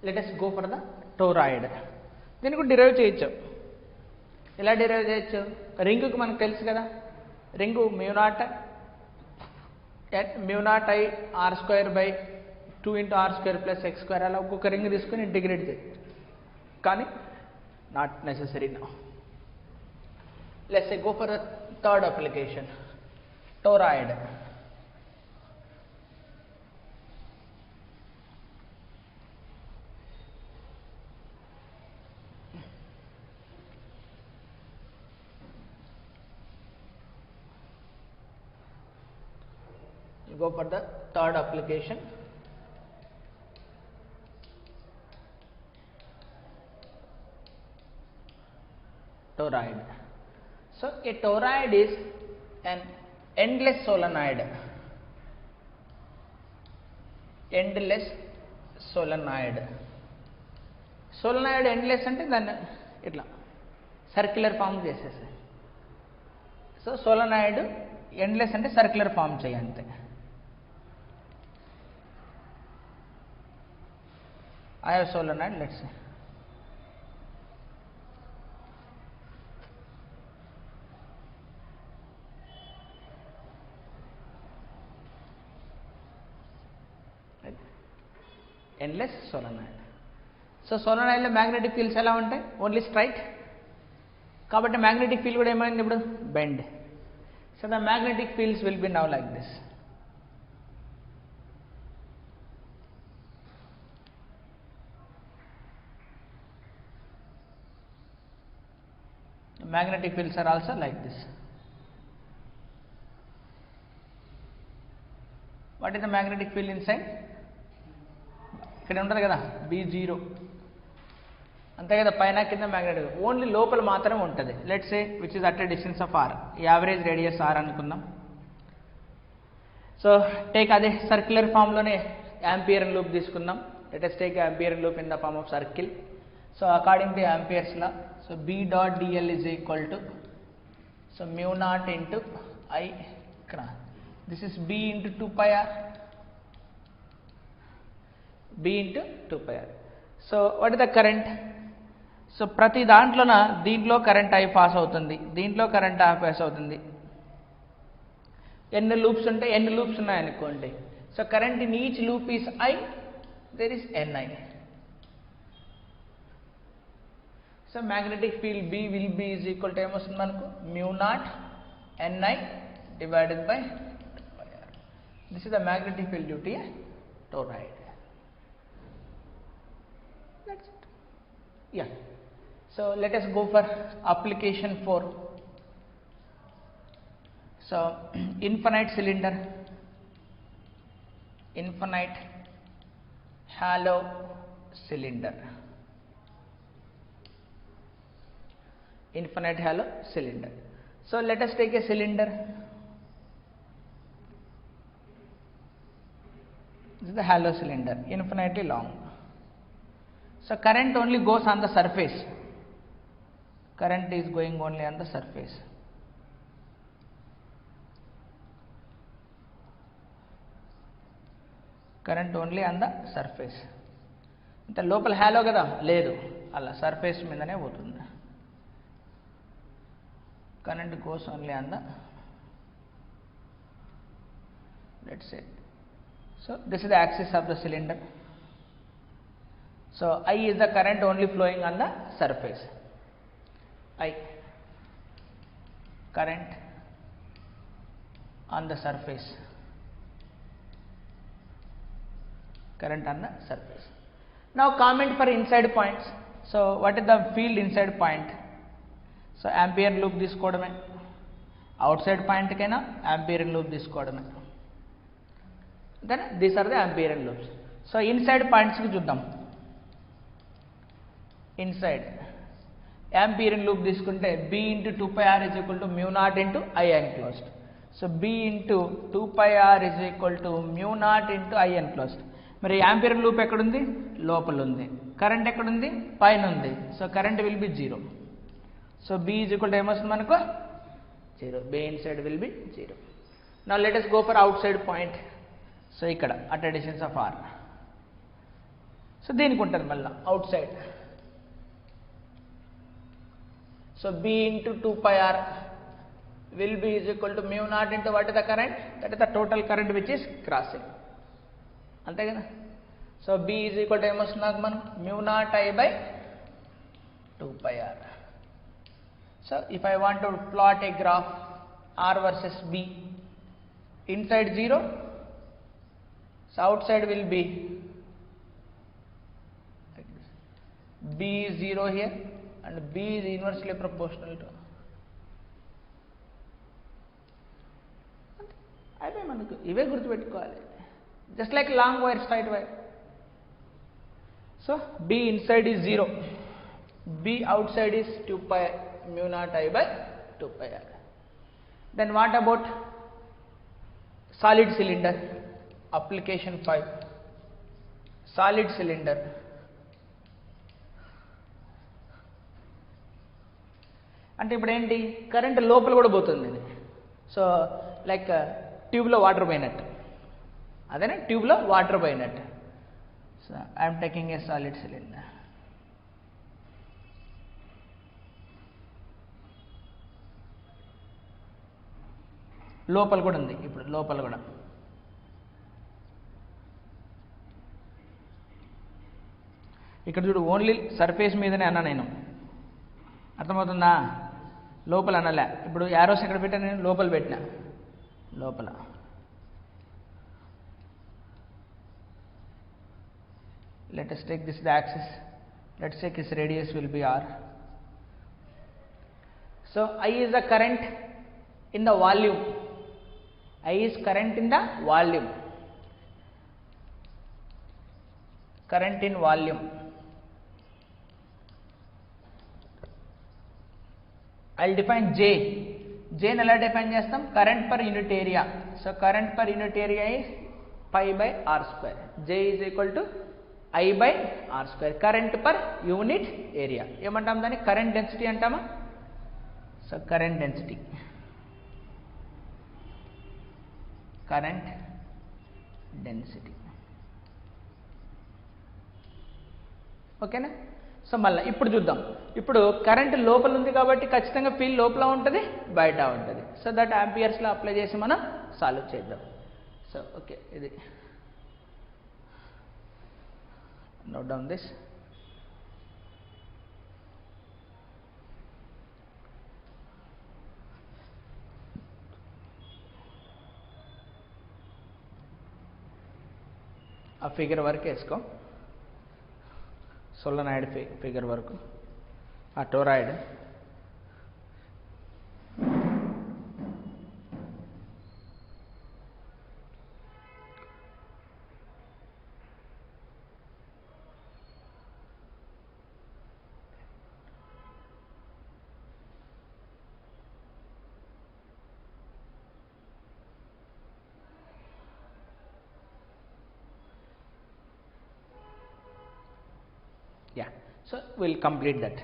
Let us go for the toroid. దీన్ని కూడా derive చేయొచ్చు. ఎలా డిరైవ్ చేయొచ్చు? రింగుకి మనకు తెలుసు కదా, ring mu naught I r² by 2 × r² plus x². అలా ఒక్కొక్క రింగ్ తీసుకొని ఇంటిగ్రేట్ చేయొచ్చు. కానీ not necessary now. Let's say go for the third application, toroid. Go for the third application, toroid. So a toroid is an endless solenoid. Endless solenoid. Solenoid endless అంటే దాన్ని ఇట్లా circular form చేసేసాయి. So solenoid endless అంటే circular form చేయంతే. I have solenoid, let's say. Right? Endless solenoid. So solenoid లో magnetic fields ఎలా ఉంటాయి? Only straight. కాబట్టి మ్యాగ్నెటిక్ ఫీల్డ్ కూడా ఏమైంది ఇప్పుడు? Bend. So the magnetic fields will be now like this. Magnetic fields are also like this. What is the magnetic field inside? ఇక్కడ ఉంటుంది కదా B0 అంతే కదా, పైన కింద మ్యాగ్నెటిక్. ఓన్లీ లోపల మాత్రమే ఉంటుంది. Let's say which is at a distance of r, average radius r అనుకుందాం. సో టేక్ అదే సర్క్యులర్ ఫామ్లోనే యాంపియర్ లూప్ తీసుకుందాం. Let us take ampere loop in the form of circle. So according to Ampere's law, so B dot dl is equal to, so mu naught into I, this is B into 2 pi r, B into 2 pi r. So what is the current? So ప్రతి దాంట్లోన దీంట్లో current I pass అవుతుంది, దీంట్లో current I pass అవుతుంది. ఎన్ని loops ఉంటాయి? ఎన్ని loops ఉన్నాయనుకోండి. So current in each loop is I, there is Ni. So magnetic field B will be is equal to ఏమొస్తుంది మనకు? mu naught Ni divided by r. This is the magnetic field due to a toroid. That's it. Yeah. So let us go for application 4. So infinite cylinder, infinite hollow cylinder. Infinite hollow cylinder. So let us take a cylinder. This is the hollow cylinder, infinitely long. So current only goes on the surface. Current is going only on the surface. Current only on the surface. ఇంత లోపల hollow కదా, లేదు, అలా surface మీదనే పోతుంది. Current goes only on the, let's say, so this is the axis of the cylinder. So I is the current only flowing on the surface. I, current on the surface, current on the surface. Now comment for inside points. So what is the field inside point? So ampere loop తీసుకోవడమే, outside point కైనా ampere loop తీసుకోవడమే. Then these are the ampere loops. So inside పాయింట్స్కి చూద్దాం. Inside ampere loop తీసుకుంటే B into 2 pi r is equal to mu naught into I enclosed. So B into 2 pi r is equal to mu naught into I enclosed. మరి ampere loop ఎక్కడుంది? లోపల ఉంది. Current ఎక్కడుంది? పైన ఉంది. So current will be 0. So B is equal to ఏమొస్తుంది మనకు? 0. B inside will be 0. Now let us go for outside point. So ఇక్కడ at a distance of r. So దీనికి ఉంటుంది మళ్ళీ out side. So B into 2 pi r will be is equal to mu naught into what is the current? That is the total current which is crossing. అంతే కదా. So B is equal to ఏమొస్తుంది నాకు మనం mu naught I by 2 pi r. So if I want to plot a graph r versus B, inside 0, so outside will be like this. B is 0 here and B is inversely proportional to అవే మనకు ఇవే గుర్తుపెట్టుకోవాలి. Just like long wire straight wire. So B inside is 0, B outside is 2 pi mu naught I by 2 pi r. Then what about solid cylinder? Application 5. Solid cylinder. అంటే ఇప్పుడు ఏంటి, current లోపల కూడా పోతుంది. So like ట్యూబ్లో water పోయినట్టు, అదేనా ట్యూబ్లో వాటర్ పోయినట్టు. So I'm taking a solid cylinder. లోపల కూడా ఉంది, ఇప్పుడు లోపల కూడా ఇక్కడ చూడు ఓన్లీ సర్ఫేస్ మీదనే అన్నా నేను, అర్థమవుతుందా, లోపల అనలే. ఇప్పుడు యారోస్ ఎక్కడ పెట్టా నేను, లోపల పెట్టినా, లోపల. Let us take this the axis. Let's take its radius will be r. So I is the current in the volume. I is current in the volume. Current in volume. I'll define J. J ని ఎలా define చేస్తాం, current per unit area. So current per unit area is pi by r square. J is equal to I by r square. Current per unit area ఏమంటాం దాన్ని, current density అంటామా. So current density, current density. ఓకేనా. So మళ్ళీ ఇప్పుడు చూద్దాం. ఇప్పుడు current లోపల ఉంది కాబట్టి ఖచ్చితంగా ఫీల్డ్ లోపల ఉంటుంది, బయట ఉంటుంది. సో దట్ ఆంపియర్స్లో అప్లై చేసి మనం సాల్వ్ చేద్దాం. సో ఓకే, ఇది నోట్ డౌన్ దిస్. ఆ ఫిగర్ వరకు వేసుకో, సోలనాయిడ్ ఫిగర్ వరకు, ఆ toroid. Yeah, so we'll complete that.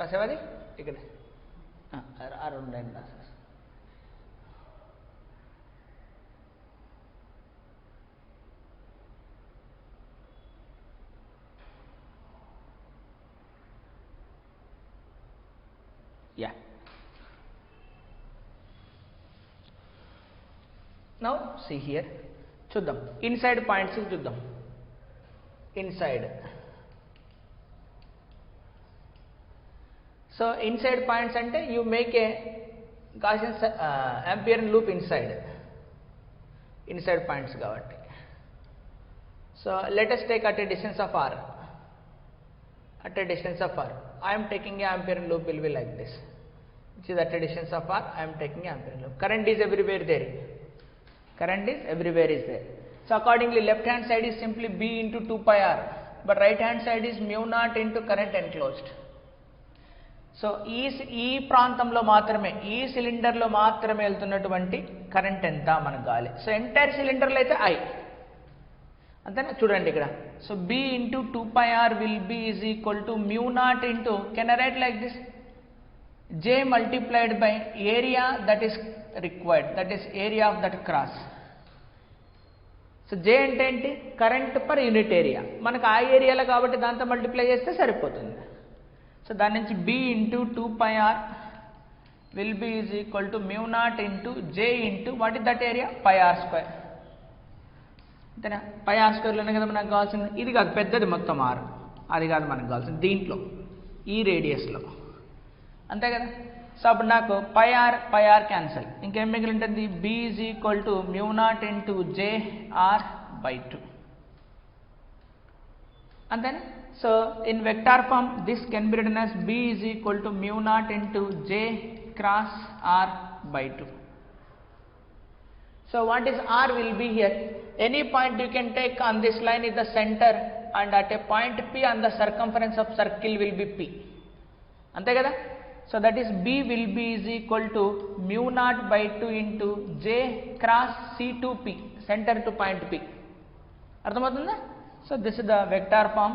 రాసేవాది ఇక్కడ అరౌండ్ లైన్ రాసేసి. Yeah. Now see here, చూద్దాం ఇన్సైడ్ పాయింట్స్ చూద్దాం. ఇన్సైడ్, సో ఇన్సైడ్ పాయింట్స్ అంటే you make a Gaussian ampere loop inside points కాబట్టి. So let us take at a distance of r. At a distance of r, I am taking a ampere loop will be like this, which is at a distance of r. I am taking a ampere loop. Current is everywhere there. Current is everywhere is there. So accordingly, left hand side is simply B into 2 pi r, but right hand side is mu naught into current enclosed. So ఈ ప్రాంతంలో మాత్రమే, ఈ సిలిండర్లో మాత్రమే వెళ్తున్నటువంటి current ఎంత మనకు కావాలి. So entire సిలిండర్లో అయితే I అంతేనా. చూడండి ఇక్కడ, so B into 2 pi r will be is equal to mu naught into, can I write like this, J multiplied by area that is required, that is area of that cross. So J అంటే ఏంటి? Current per unit area. మనకు ఆ ఏరియాలో కాబట్టి దాంతో multiply చేస్తే సరిపోతుంది. So దాని నుంచి B into 2πr will be is equal to mu naught into J into what is that area? Pi r square. అంతేనా? పై r స్క్వేర్లోనే కదా మనకు కావాల్సింది. ఇది కాదు పెద్దది మొత్తం r, అది కాదు మనకు కావాల్సింది దీంట్లో ఈ రేడియస్లో, అంతే కదా. సో అప్పుడు నాకు పై ఆర్ క్యాన్సల్, ఇంకేం మిగిలి ఉంటుంది? B is equal to mu naught into JR/2, అంతేనా. So in vector form this can be written as B is equal to mu naught into J cross R/2. So what is R will be here? Any point you can take on this line is the center, and at a point P on the circumference of circle will be P. ante kada. So that is B will be is equal to mu naught by 2 into J cross C2P, center to point P. అర్థమవుతుందా? So this is the vector form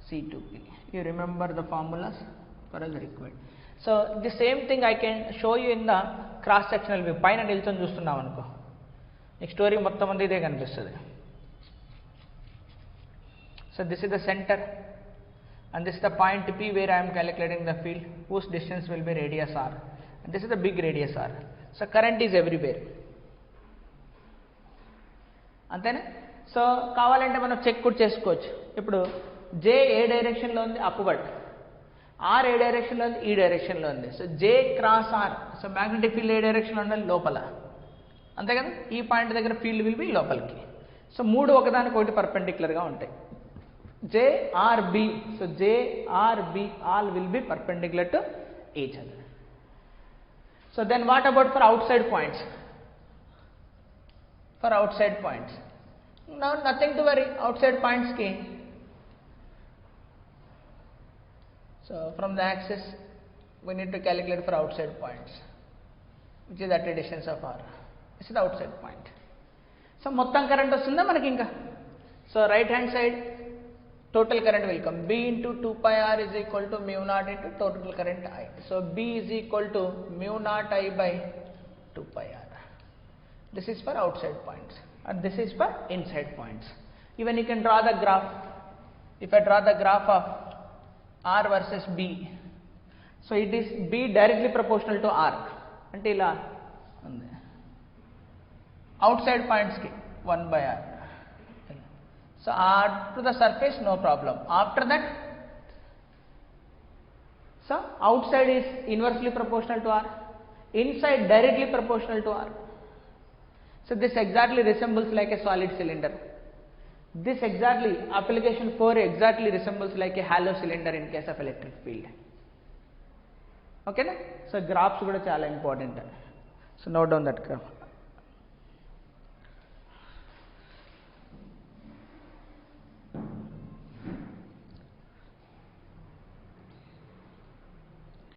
C2P. You remember the formulas for as required. So the same thing I can show you in the cross sectional view. పైన నిల్చొని చూస్తున్నాం అనుకో, నీకు story మొత్తం అంతా ఇదే కనిపిస్తుంది. So this is the center and this is the point P where I am calculating the field whose distance will be radius R, and this is the big radius R. So current is everywhere, అంతేనా. So కావాలంటే మనం check కూడా చేసుకోవచ్చు. ఇప్పుడు J ఏ డైరెక్షన్లో ఉంది? Upward. R ఏ డైరెక్షన్లో ఉంది? ఈ డైరెక్షన్లో ఉంది. So J cross R, so magnetic field ఏ డైరెక్షన్లో ఉండాలి? లోపల, అంతే కదా. ఈ పాయింట్ దగ్గర ఫీల్డ్ విల్ బి లోపలికి. సో మూడు ఒకదానికి ఒకటి పర్పెండిక్యులర్గా ఉంటాయి. JRB, so JRB all will be perpendicular to each other. So then what about for outside points? For outside points, now nothing to worry. Outside points ki, so from the axis we need to calculate for outside points, which is at a distance of R. This is the outside point. So మొత్తం current వస్తుందా మనకి ఇంకా? So right hand side total current will come. B into 2πr is equal to mu naught into total current I. So B is equal to mu naught I by 2πr. This is for outside points and this is for inside points. Even you can draw the graph. If I draw the graph of R versus B, so it is B directly proportional to R. అంటే ఇలా ఉంది. Outside points ki 1 by R. So R to the surface, no problem. After that, so outside is inversely proportional to R, inside directly proportional to R. So this exactly resembles like a solid cylinder. This exactly, application 4 exactly resembles like a hollow cylinder in case of electric field. Okay na? So graphs kuda chala important. So note down that graph.